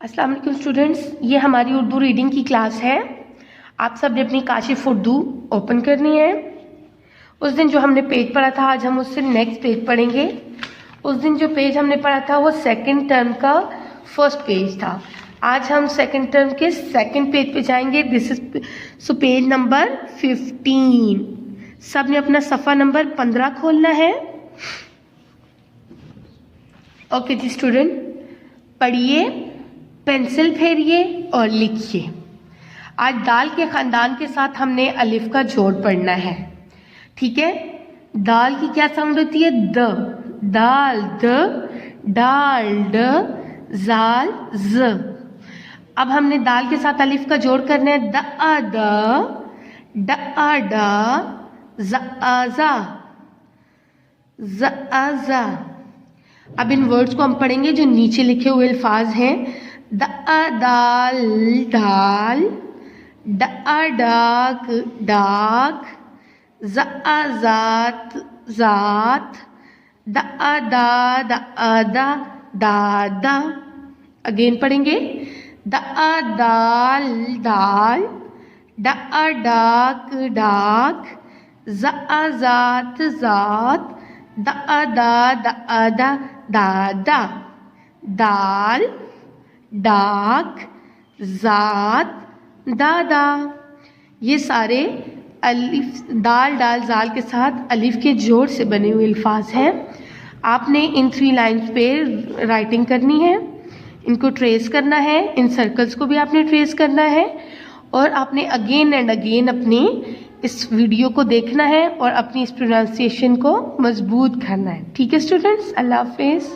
अस्सलाम वालेकुम स्टूडेंट्स, ये हमारी उर्दू रीडिंग की क्लास है। आप सब ने अपनी काशिफ उर्दू ओपन करनी है। उस दिन जो हमने पेज पढ़ा था, आज हम उससे नेक्स्ट पेज पढ़ेंगे। उस दिन जो पेज हमने पढ़ा था वो सेकंड टर्म का फर्स्ट पेज था। आज हम सेकंड टर्म के सेकंड पेज पे जाएंगे। This is so page number 15। सब ने अपना सफ़ा नंबर 15 खोलना है। ओके जी स्टूडेंट, पढ़िए, पेंसिल फेरिए और लिखिए। आज दाल के ख़ानदान के साथ हमने अलिफ का जोड़ पढ़ना है। ठीक है, दाल की क्या साउंड होती है? द, दाल द, डाल ड, जाल ज। अब हमने दाल के साथ अलिफ का जोड़ करना है। द आ द, ड आ ड, ज आ जा, ज आ जा। अब इन वर्ड्स को हम पढ़ेंगे जो नीचे लिखे हुए अल्फाज हैं। द आ दाल दाल, ड आ डाक डाक, ज आ जात जात, द आ दा दादा। अगेन पढ़ेंगे। द आ दाल दाल, ड आ डाक डाक, ज आ जात जात, द आ दा दादा। दाल, डाक, जात, दादा। ये सारे अलिफ, दाल डाल जाल के साथ अलिफ के जोड़ से बने हुए अल्फाज हैं। आपने इन 3 लाइन्स पे राइटिंग करनी है, इनको ट्रेस करना है। इन सर्कल्स को भी आपने ट्रेस करना है और आपने अगेन एंड अगेन अपनी इस वीडियो को देखना है और अपनी इस प्रोनाउंसिएशन को मजबूत करना है। ठीक है स्टूडेंट्स, अल्लाह हाफिज़।